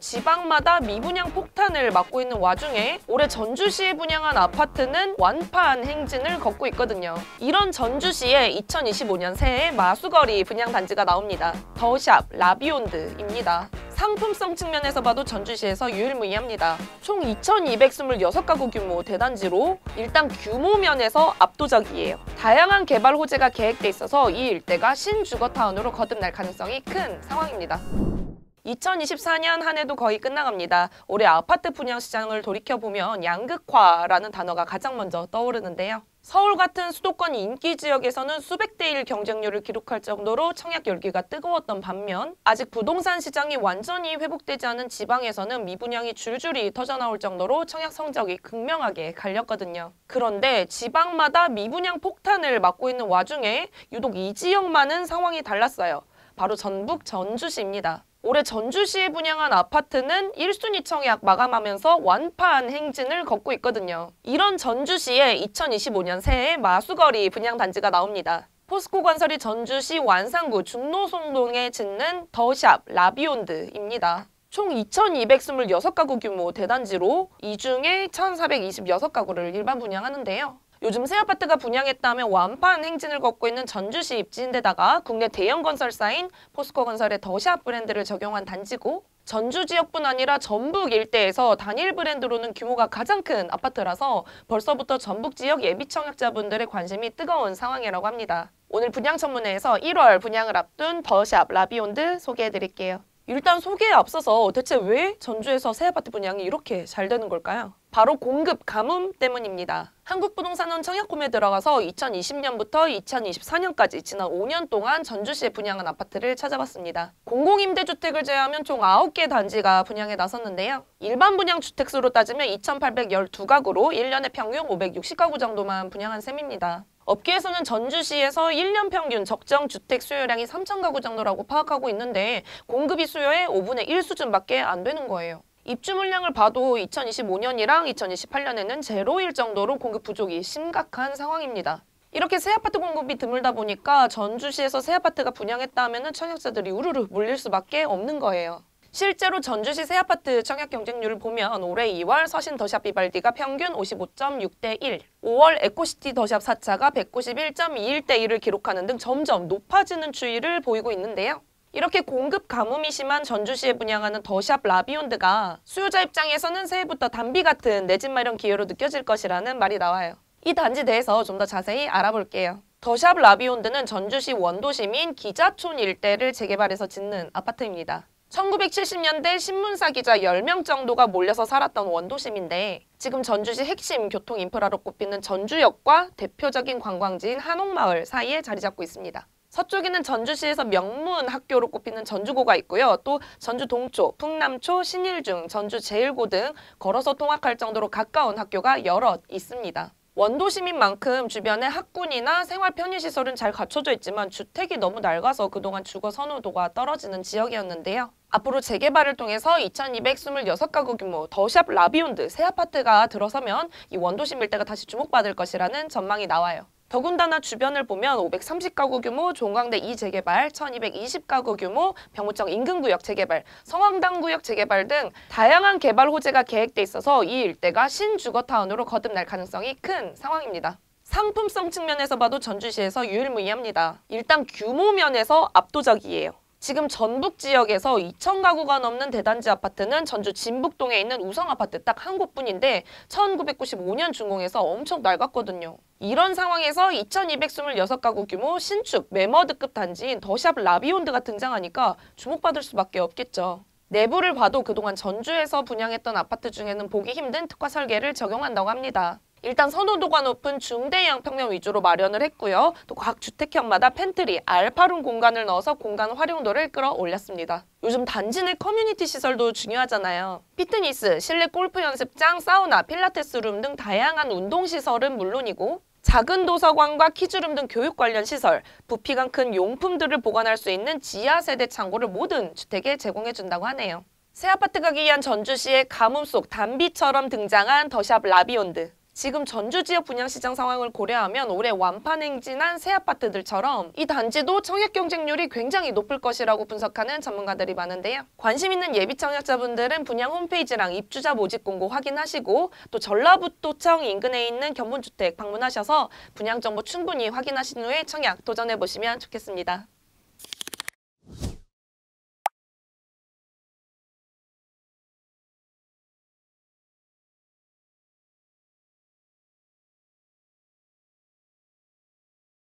지방마다 미분양 폭탄을 맞고 있는 와중에 올해 전주시에 분양한 아파트는 완판 행진을 걷고 있거든요. 이런 전주시에 2025년 새해 마수거리 분양 단지가 나옵니다. 더샵 라비온드입니다. 상품성 측면에서 봐도 전주시에서 유일무이합니다. 총 2,226가구 규모 대단지로 일단 규모 면에서 압도적이에요. 다양한 개발 호재가 계획돼 있어서 이 일대가 신주거타운으로 거듭날 가능성이 큰 상황입니다. 2024년 한 해도 거의 끝나갑니다. 올해 아파트 분양 시장을 돌이켜보면 양극화라는 단어가 가장 먼저 떠오르는데요. 서울 같은 수도권 인기 지역에서는 수백 대 1 경쟁률을 기록할 정도로 청약 열기가 뜨거웠던 반면 아직 부동산 시장이 완전히 회복되지 않은 지방에서는 미분양이 줄줄이 터져나올 정도로 청약 성적이 극명하게 갈렸거든요. 그런데 지방마다 미분양 폭탄을 맞고 있는 와중에 유독 이 지역만은 상황이 달랐어요. 바로 전북 전주시입니다. 올해 전주시에 분양한 아파트는 1순위 청약 마감하면서 완판 행진을 걷고 있거든요. 이런 전주시에 2025년 새해 마수거리 분양 단지가 나옵니다. 포스코건설이 전주시 완산구 중노송동에 짓는 더샵 라비온드입니다. 총 2,226가구 규모 대단지로 이 중에 1,426가구를 일반 분양하는데요. 요즘 새 아파트가 분양했다면 완판 행진을 걷고 있는 전주시 입지인데다가 국내 대형 건설사인 포스코건설의 더샵 브랜드를 적용한 단지고 전주 지역뿐 아니라 전북 일대에서 단일 브랜드로는 규모가 가장 큰 아파트라서 벌써부터 전북 지역 예비 청약자분들의 관심이 뜨거운 상황이라고 합니다. 오늘 분양청문회에서 1월 분양을 앞둔 더샵 라비온드 소개해드릴게요. 일단 소개에 앞서서 대체 왜 전주에서 새 아파트 분양이 이렇게 잘 되는 걸까요? 바로 공급 가뭄 때문입니다. 한국부동산원 청약홈에 들어가서 2020년부터 2024년까지 지난 5년 동안 전주시에 분양한 아파트를 찾아봤습니다. 공공임대주택을 제외하면 총 9개 단지가 분양에 나섰는데요. 일반 분양 주택수로 따지면 2,812가구로 1년에 평균 560가구 정도만 분양한 셈입니다. 업계에서는 전주시에서 1년 평균 적정 주택 수요량이 3,000가구 정도라고 파악하고 있는데 공급이 수요의 5분의 1 수준밖에 안 되는 거예요. 입주 물량을 봐도 2025년이랑 2028년에는 제로일 정도로 공급 부족이 심각한 상황입니다. 이렇게 새 아파트 공급이 드물다 보니까 전주시에서 새 아파트가 분양했다 하면 청약자들이 우르르 몰릴 수밖에 없는 거예요. 실제로 전주시 새 아파트 청약 경쟁률을 보면 올해 2월 서신 더샵 비발디가 평균 55.6대 1, 5월 에코시티 더샵 4차가 191.21대 1을 기록하는 등 점점 높아지는 추이를 보이고 있는데요. 이렇게 공급 가뭄이 심한 전주시에 분양하는 더샵 라비온드가 수요자 입장에서는 새해부터 단비 같은 내 집 마련 기회로 느껴질 것이라는 말이 나와요. 이 단지 대해서 좀 더 자세히 알아볼게요. 더샵 라비온드는 전주시 원도심인 기자촌 일대를 재개발해서 짓는 아파트입니다. 1970년대 신문사 기자 10명 정도가 몰려서 살았던 원도심인데 지금 전주시 핵심 교통 인프라로 꼽히는 전주역과 대표적인 관광지인 한옥마을 사이에 자리 잡고 있습니다. 서쪽에는 전주시에서 명문 학교로 꼽히는 전주고가 있고요. 또 전주 동초, 풍남초, 신일중, 전주 제일고 등 걸어서 통학할 정도로 가까운 학교가 여럿 있습니다. 원도심인 만큼 주변에 학군이나 생활 편의시설은 잘 갖춰져 있지만 주택이 너무 낡아서 그동안 주거 선호도가 떨어지는 지역이었는데요. 앞으로 재개발을 통해서 2,226가구 규모 더샵 라비온드 새 아파트가 들어서면 이 원도심 일대가 다시 주목받을 것이라는 전망이 나와요. 더군다나 주변을 보면 530가구 규모 종강대 2재개발, 1220가구 규모 병무청 인근구역 재개발, 성황당구역 재개발 등 다양한 개발 호재가 계획돼 있어서 이 일대가 신주거타운으로 거듭날 가능성이 큰 상황입니다. 상품성 측면에서 봐도 전주시에서 유일무이합니다. 일단 규모 면에서 압도적이에요. 지금 전북 지역에서 2,000가구가 넘는 대단지 아파트는 전주 진북동에 있는 우성아파트 딱 한 곳뿐인데 1995년 준공해서 엄청 낡았거든요. 이런 상황에서 2,226가구 규모 신축 매머드급 단지인 더샵 라비온드가 등장하니까 주목받을 수밖에 없겠죠. 내부를 봐도 그동안 전주에서 분양했던 아파트 중에는 보기 힘든 특화 설계를 적용한다고 합니다. 일단 선호도가 높은 중대형 평면 위주로 마련을 했고요. 또 각 주택형마다 팬트리, 알파룸 공간을 넣어서 공간 활용도를 끌어올렸습니다. 요즘 단지 내 커뮤니티 시설도 중요하잖아요. 피트니스, 실내 골프 연습장, 사우나, 필라테스룸 등 다양한 운동시설은 물론이고 작은 도서관과 키즈룸 등 교육 관련 시설, 부피가 큰 용품들을 보관할 수 있는 지하 세대 창고를 모든 주택에 제공해준다고 하네요. 새 아파트 가기 위한 전주시의 가뭄 속 단비처럼 등장한 더샵 라비온드. 지금 전주 지역 분양시장 상황을 고려하면 올해 완판 행진한 새 아파트들처럼 이 단지도 청약 경쟁률이 굉장히 높을 것이라고 분석하는 전문가들이 많은데요. 관심 있는 예비 청약자분들은 분양 홈페이지랑 입주자 모집 공고 확인하시고 또 전라북도청 인근에 있는 견본주택 방문하셔서 분양 정보 충분히 확인하신 후에 청약 도전해보시면 좋겠습니다.